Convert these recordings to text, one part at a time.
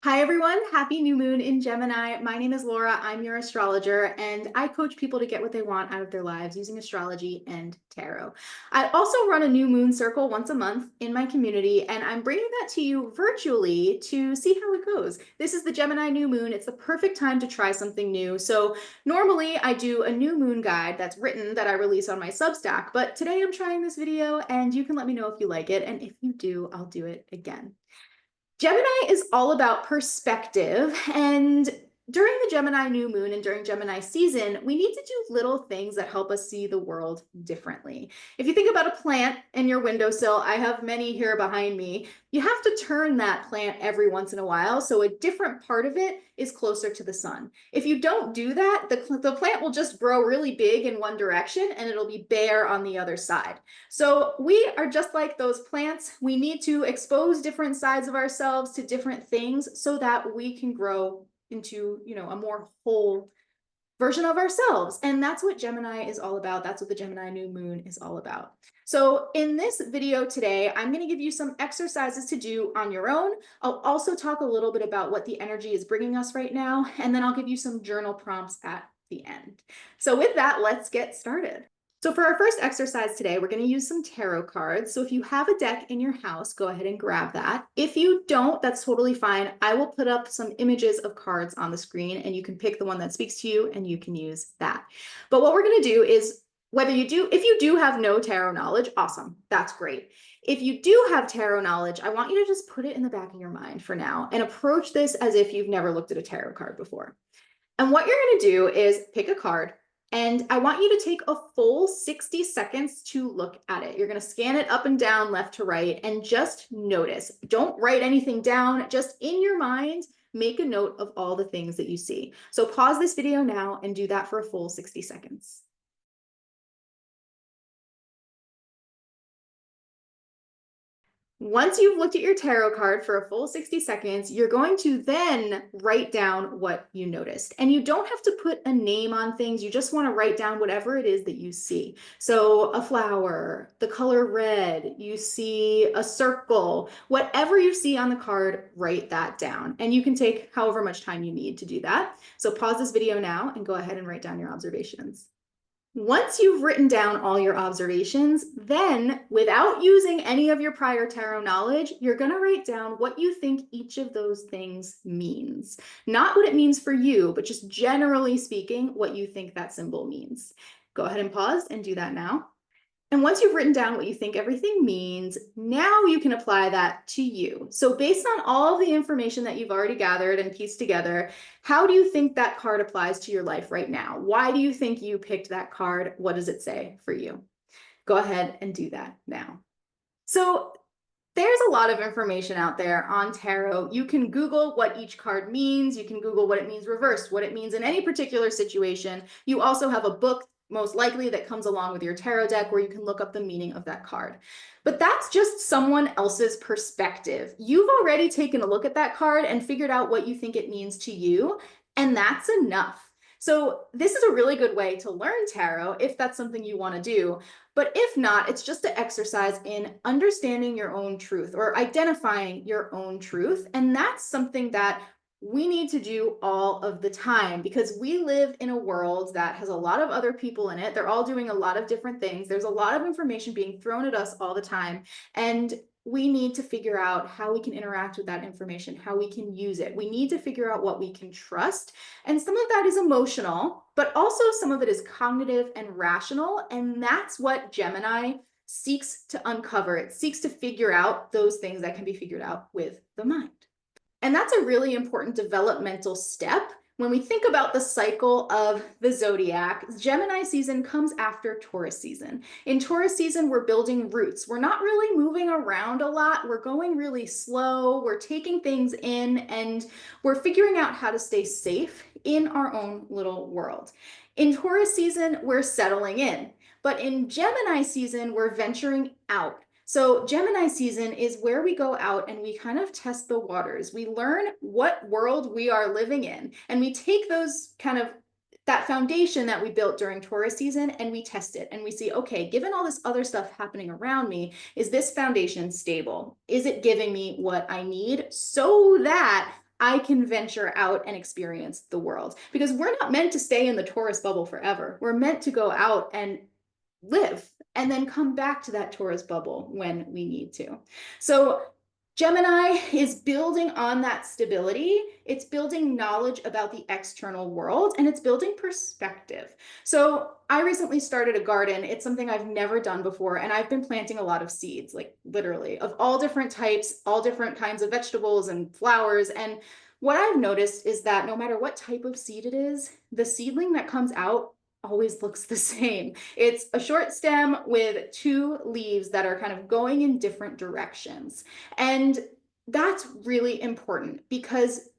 Hi, everyone. Happy new moon in Gemini. My name is Laura. I'm your astrologer, and I coach people to get what they want out of their lives using astrology and tarot. I also run a new moon circle once a month in my community, and I'm bringing that to you virtually to see how it goes. This is the Gemini new moon. It's the perfect time to try something new. So normally I do a new moon guide that's written that I release on my Substack, but today I'm trying this video, and you can let me know if you like it. And if you do, I'll do it again. Gemini is all about perspective, and during the Gemini new moon and during Gemini season, we need to do little things that help us see the world differently. If you think about a plant in your windowsill, I have many here behind me, you have to turn that plant every once in a while so a different part of it is closer to the sun. If you don't do that, the plant will just grow really big in one direction and it'll be bare on the other side. So we are just like those plants. We need to expose different sides of ourselves to different things so that we can grow into, a more whole version of ourselves. And that's what Gemini is all about. That's what the Gemini new moon is all about. So in this video today, I'm going to give you some exercises to do on your own. I'll also talk a little bit about what the energy is bringing us right now, and then I'll give you some journal prompts at the end. So with that, let's get started. So for our first exercise today, we're going to use some tarot cards. So if you have a deck in your house, go ahead and grab that. If you don't, that's totally fine. I will put up some images of cards on the screen and you can pick the one that speaks to you and you can use that. But what we're going to do is if you do have no tarot knowledge, awesome. That's great. If you do have tarot knowledge, I want you to just put it in the back of your mind for now and approach this as if you've never looked at a tarot card before. And what you're going to do is pick a card. And I want you to take a full 60 seconds to look at it. You're going to scan it up and down, left to right, and just notice. Don't write anything down. Just in your mind, make a note of all the things that you see. So pause this video now and do that for a full 60 seconds. Once you've looked at your tarot card for a full 60 seconds, you're going to then write down what you noticed. And you don't have to put a name on things. You just want to write down whatever it is that you see. So a flower, the color red, you see a circle, whatever you see on the card, write that down. And you can take however much time you need to do that. So pause this video now and go ahead and write down your observations. Once you've written down all your observations, then without using any of your prior tarot knowledge, you're going to write down what you think each of those things means. Not what it means for you, but just generally speaking, what you think that symbol means. Go ahead and pause and do that now. And once you've written down what you think everything means, now you can apply that to you. So based on all of the information that you've already gathered and pieced together, how do you think that card applies to your life right now? Why do you think you picked that card? What does it say for you? Go ahead and do that now. So there's a lot of information out there on tarot. You can Google what each card means. You can Google what it means reversed, what it means in any particular situation. You also have a book most likely that comes along with your tarot deck where you can look up the meaning of that card. But that's just someone else's perspective. You've already taken a look at that card and figured out what you think it means to you, and that's enough. So this is a really good way to learn tarot if that's something you want to do. But if not, it's just an exercise in understanding your own truth or identifying your own truth. And that's something that we need to do all of the time because we live in a world that has a lot of other people in it. They're all doing a lot of different things. There's a lot of information being thrown at us all the time. And we need to figure out how we can interact with that information, how we can use it. We need to figure out what we can trust. And some of that is emotional, but also some of it is cognitive and rational. And that's what Gemini seeks to uncover. It seeks to figure out those things that can be figured out with the mind. And that's a really important developmental step. When we think about the cycle of the zodiac, Gemini season comes after Taurus season. In Taurus season, we're building roots. We're not really moving around a lot. We're going really slow. We're taking things in and we're figuring out how to stay safe in our own little world. In Taurus season, we're settling in. But in Gemini season, we're venturing out. So Gemini season is where we go out and we kind of test the waters. We learn what world we are living in, and we take those that foundation that we built during Taurus season and we test it and we see, okay, given all this other stuff happening around me, is this foundation stable? Is it giving me what I need so that I can venture out and experience the world, because we're not meant to stay in the tourist bubble forever. We're meant to go out and live and then come back to that tourist bubble when we need to. So Gemini is building on that stability. It's building knowledge about the external world, and it's building perspective. So I recently started a garden. It's something I've never done before, and I've been planting a lot of seeds, like literally of all different types, all different kinds of vegetables and flowers. And what I've noticed is that no matter what type of seed it is, the seedling that comes out always looks the same. It's a short stem with two leaves that are kind of going in different directions. And that's really important because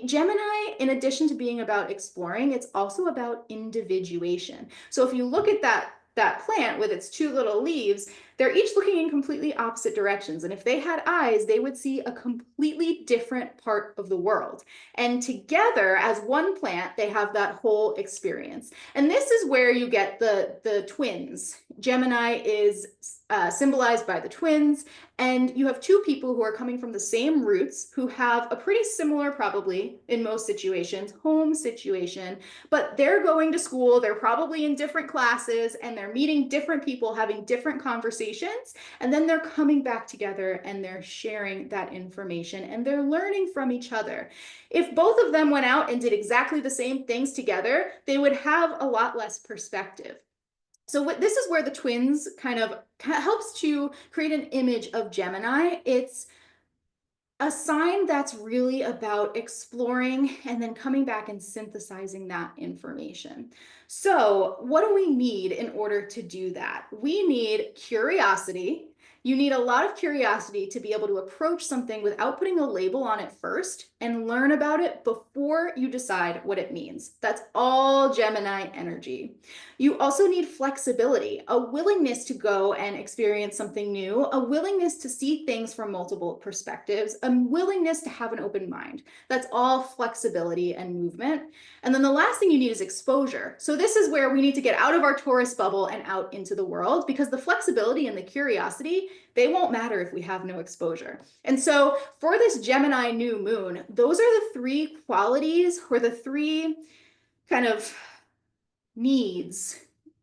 Gemini, in addition to being about exploring, it's also about individuation. So if you look at that plant with its two little leaves, they're each looking in completely opposite directions. And if they had eyes, they would see a completely different part of the world. And together, as one plant, they have that whole experience. And this is where you get the twins. Gemini is symbolized by the twins, and you have two people who are coming from the same roots, who have a pretty similar, probably in most situations, home situation, but they're going to school, they're probably in different classes, and they're meeting different people, having different conversations, and then they're coming back together and they're sharing that information and they're learning from each other. If both of them went out and did exactly the same things together, they would have a lot less perspective. So this is where the twins kind of helps to create an image of Gemini. It's a sign that's really about exploring and then coming back and synthesizing that information. So what do we need in order to do that? We need curiosity. You need a lot of curiosity to be able to approach something without putting a label on it first and learn about it before you decide what it means. That's all Gemini energy. You also need flexibility, a willingness to go and experience something new, a willingness to see things from multiple perspectives, a willingness to have an open mind. That's all flexibility and movement. And then the last thing you need is exposure. So this is where we need to get out of our tourist bubble and out into the world, because the flexibility and the curiosity, they won't matter if we have no exposure. And so for this Gemini new moon, those are the three qualities, or the three kind of needs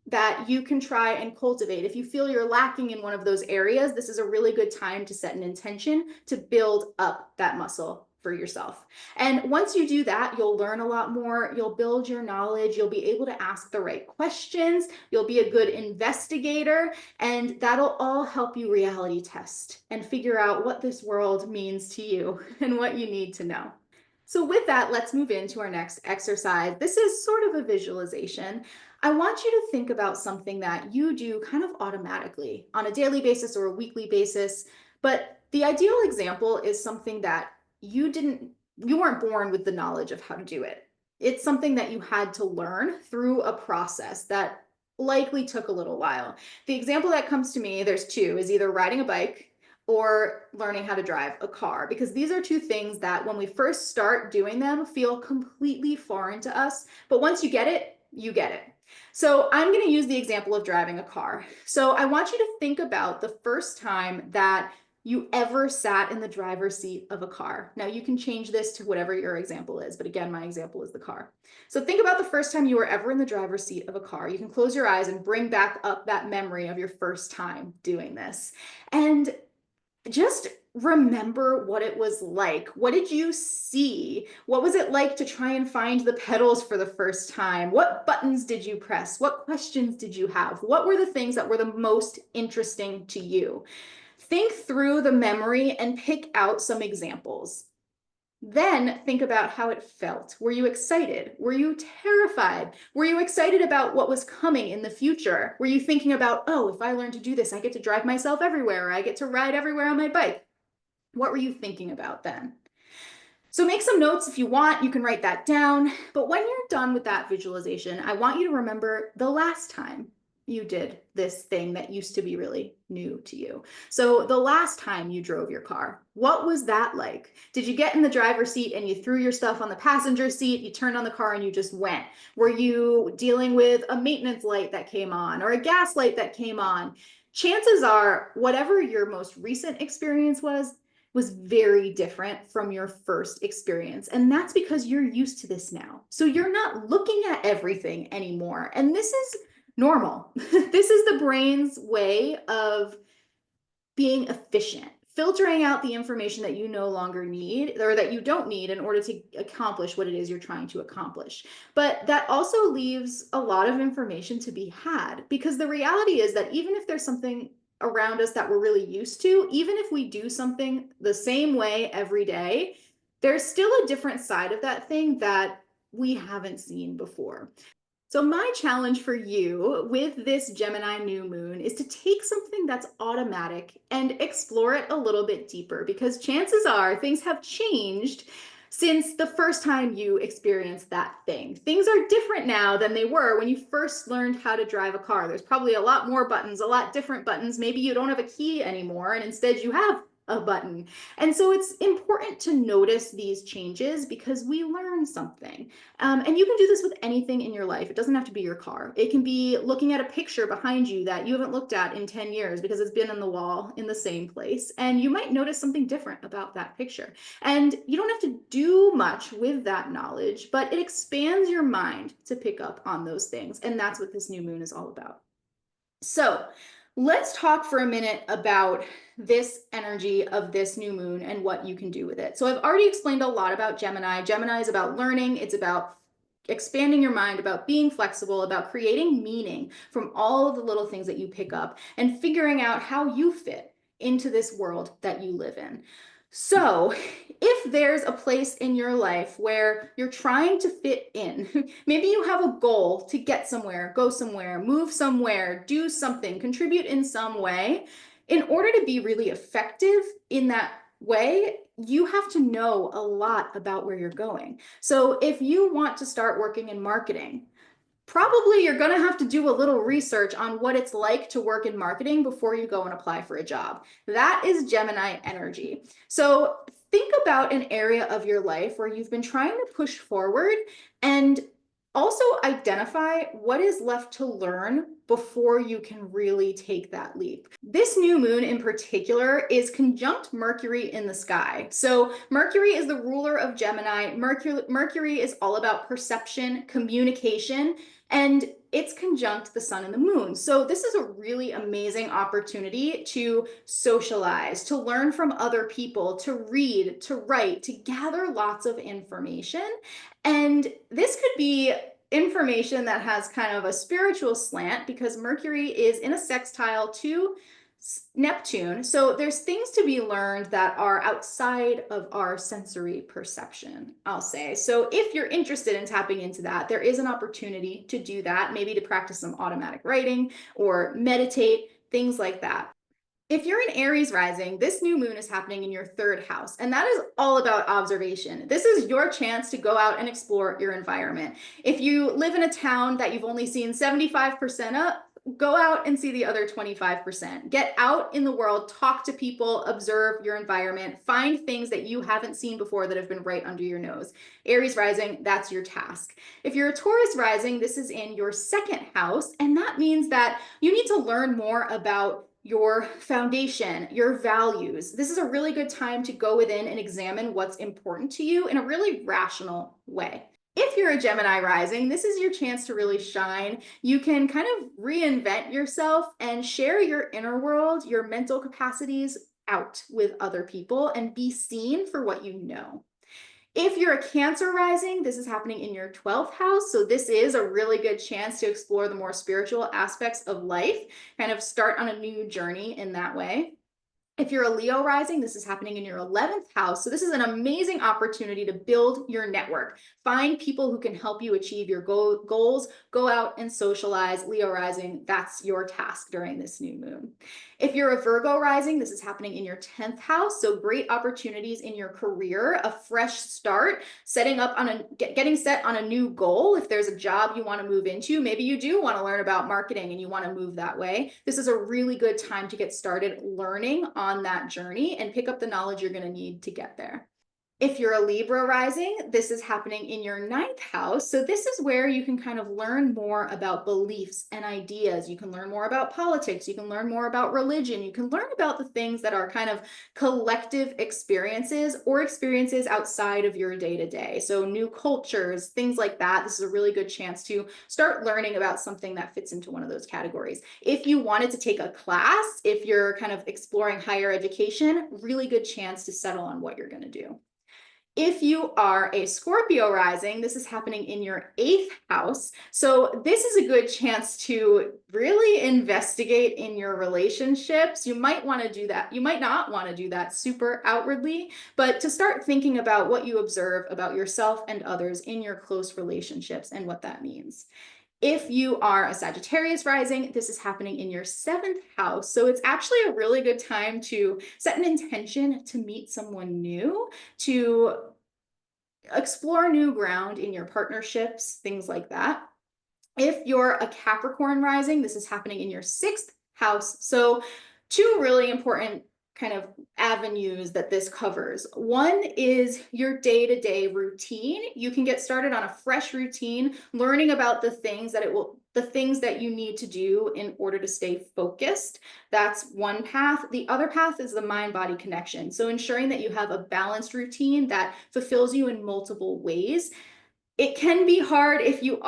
that you can try and cultivate. If you feel you're lacking in one of those areas, this is a really good time to set an intention to build up that muscle for yourself. And once you do that, you'll learn a lot more, you'll build your knowledge, you'll be able to ask the right questions, you'll be a good investigator, and that'll all help you reality test and figure out what this world means to you and what you need to know. So with that, let's move into our next exercise. This is sort of a visualization. I want you to think about something that you do kind of automatically on a daily basis or a weekly basis, but the ideal example is something that you weren't born with the knowledge of how to do it. It's something that you had to learn through a process that likely took a little while. The example that comes to me, there's two, is either riding a bike or learning how to drive a car, because these are two things that when we first start doing them feel completely foreign to us, but once you get it, you get it. So I'm going to use the example of driving a car. So I want you to think about the first time that you ever sat in the driver's seat of a car. Now you can change this to whatever your example is, but again, my example is the car. So think about the first time you were ever in the driver's seat of a car. You can close your eyes and bring back up that memory of your first time doing this. And just remember what it was like. What did you see? What was it like to try and find the pedals for the first time? What buttons did you press? What questions did you have? What were the things that were the most interesting to you? Think through the memory and pick out some examples. Then think about how it felt. Were you excited? Were you terrified? Were you excited about what was coming in the future? Were you thinking about, oh, if I learn to do this, I get to drive myself everywhere, or I get to ride everywhere on my bike? What were you thinking about then? So make some notes if you want, you can write that down. But when you're done with that visualization, I want you to remember the last time you did this thing that used to be really new to you. So the last time you drove your car, what was that like? Did you get in the driver's seat and you threw your stuff on the passenger seat, you turned on the car and you just went? Were you dealing with a maintenance light that came on or a gas light that came on? Chances are, whatever your most recent experience was, was very different from your first experience. And that's because you're used to this now. So you're not looking at everything anymore. And this is normal. This is the brain's way of being efficient, filtering out the information that you no longer need or that you don't need in order to accomplish what it is you're trying to accomplish. But that also leaves a lot of information to be had, because the reality is that even if there's something around us that we're really used to, even if we do something the same way every day, there's still a different side of that thing that we haven't seen before. So my challenge for you with this Gemini new moon is to take something that's automatic and explore it a little bit deeper, because chances are things have changed since the first time you experienced that thing. Things are different now than they were when you first learned how to drive a car. There's probably a lot more buttons, a lot different buttons. Maybe you don't have a key anymore and instead you have a button. And so it's important to notice these changes because we learn something. And you can do this with anything in your life. It doesn't have to be your car. It can be looking at a picture behind you that you haven't looked at in 10 years because it's been on the wall in the same place. And you might notice something different about that picture. And you don't have to do much with that knowledge, but it expands your mind to pick up on those things. And that's what this new moon is all about. So let's talk for a minute about this energy of this new moon and what you can do with it. So I've already explained a lot about Gemini. Gemini is about learning. It's about expanding your mind, about being flexible, about creating meaning from all of the little things that you pick up and figuring out how you fit into this world that you live in. So, if there's a place in your life where you're trying to fit in, maybe you have a goal to get somewhere, go somewhere, move somewhere, do something, contribute in some way, in order to be really effective in that way, you have to know a lot about where you're going. So, if you want to start working in marketing, probably you're going to have to do a little research on what it's like to work in marketing before you go and apply for a job. That is Gemini energy. So think about an area of your life where you've been trying to push forward, and also identify what is left to learn before you can really take that leap. This new moon in particular is conjunct Mercury in the sky. So Mercury is the ruler of Gemini. Mercury is all about perception, communication, and it's conjunct the sun and the moon. So this is a really amazing opportunity to socialize, to learn from other people, to read, to write, to gather lots of information. And this could be information that has kind of a spiritual slant because Mercury is in a sextile to Neptune. So there's things to be learned that are outside of our sensory perception, I'll say. So if you're interested in tapping into that, there is an opportunity to do that, maybe to practice some automatic writing or meditate, things like that. If you're in Aries rising, this new moon is happening in your third house, and that is all about observation. This is your chance to go out and explore your environment. If you live in a town that you've only seen 75% of, go out and see the other 25%. Get out in the world, talk to people, observe your environment, find things that you haven't seen before that have been right under your nose. Aries rising, that's your task. If you're a Taurus rising, this is in your second house, and that means that you need to learn more about your foundation, your values. This is a really good time to go within and examine what's important to you in a really rational way. If you're a Gemini rising, this is your chance to really shine. You can kind of reinvent yourself and share your inner world, your mental capacities out with other people and be seen for what you know. If you're a Cancer rising, this is happening in your 12th house. So this is a really good chance to explore the more spiritual aspects of life, kind of start on a new journey in that way. If you're a Leo rising, this is happening in your 11th house. So this is an amazing opportunity to build your network. Find people who can help you achieve your goals. Go out and socialize. Leo rising, that's your task during this new moon. If you're a Virgo rising, this is happening in your 10th house. So great opportunities in your career, a fresh start, setting up on getting set on a new goal. If there's a job you want to move into, maybe you do want to learn about marketing and you want to move that way. This is a really good time to get started learning on that journey and pick up the knowledge you're going to need to get there. If you're a Libra rising, this is happening in your ninth house. So this is where you can kind of learn more about beliefs and ideas. You can learn more about politics. You can learn more about religion. You can learn about the things that are kind of collective experiences or experiences outside of your day-to-day. So new cultures, things like that. This is a really good chance to start learning about something that fits into one of those categories. If you wanted to take a class, if you're kind of exploring higher education, really good chance to settle on what you're going to do. If you are a Scorpio rising, this is happening in your eighth house. So this is a good chance to really investigate in your relationships. You might want to do that. You might not want to do that super outwardly, but to start thinking about what you observe about yourself and others in your close relationships and what that means. If you are a Sagittarius rising, this is happening in your seventh house. So it's actually a really good time to set an intention to meet someone new, to explore new ground in your partnerships, things like that. If you're a Capricorn rising, this is happening in your sixth house. So two really important kind of avenues that this covers. One is your day-to-day routine. You can get started on a fresh routine, learning about the things that you need to do in order to stay focused. That's one path. The other path is the mind-body connection. So ensuring that you have a balanced routine that fulfills you in multiple ways. It can be hard if you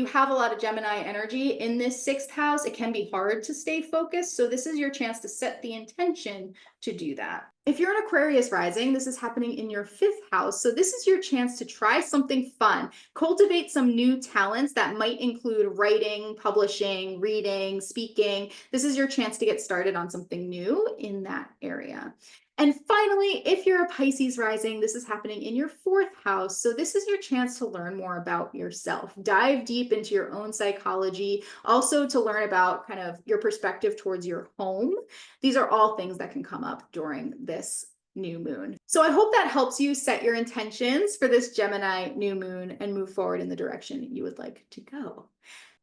have a lot of Gemini energy in this sixth house, it can be hard to stay focused. So this is your chance to set the intention to do that. If you're an Aquarius rising, this is happening in your fifth house. So this is your chance to try something fun, cultivate some new talents that might include writing, publishing, reading, speaking. This is your chance to get started on something new in that area. And finally, if you're a Pisces rising, this is happening in your fourth house. So this is your chance to learn more about yourself, dive deep into your own psychology, also to learn about kind of your perspective towards your home. These are all things that can come up during this new moon. So I hope that helps you set your intentions for this Gemini new moon and move forward in the direction you would like to go.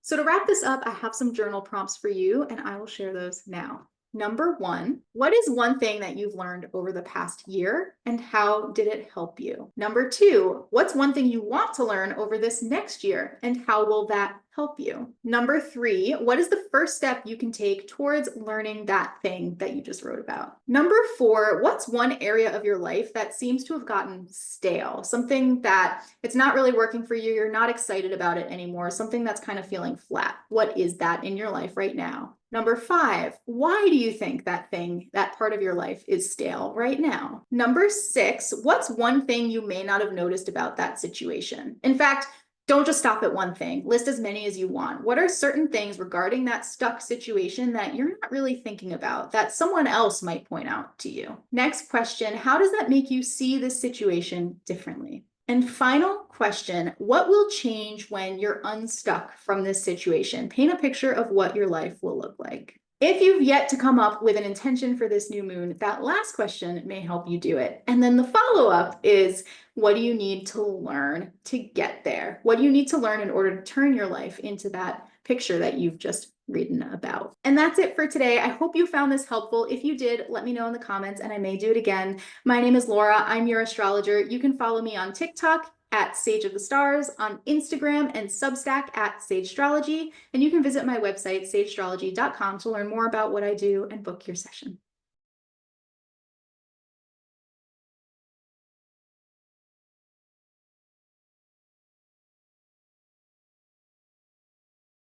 So to wrap this up, I have some journal prompts for you, and I will share those now. Number one, what is one thing that you've learned over the past year and how did it help you? Number two, what's one thing you want to learn over this next year and how will that help you? Number three, what is the first step you can take towards learning that thing that you just wrote about? Number four, what's one area of your life that seems to have gotten stale? Something that it's not really working for you, you're not excited about it anymore, something that's kind of feeling flat. What is that in your life right now? Number five, why do you think that part of your life is stale right now? Number six, what's one thing you may not have noticed about that situation? In fact, don't just stop at one thing. List as many as you want. What are certain things regarding that stuck situation that you're not really thinking about that someone else might point out to you? Next question, how does that make you see this situation differently? And final question, what will change when you're unstuck from this situation? Paint a picture of what your life will look like. If you've yet to come up with an intention for this new moon, that last question may help you do it. And then the follow-up is, what do you need to learn to get there? What do you need to learn in order to turn your life into that picture that you've just written about? And that's it for today. I hope you found this helpful. If you did, let me know in the comments and I may do it again. My name is Laura. I'm your astrologer. You can follow me on TikTok at Sage of the Stars, on Instagram and Substack at Sage Astrology. And you can visit my website, sageastrology.com, to learn more about what I do and book your session.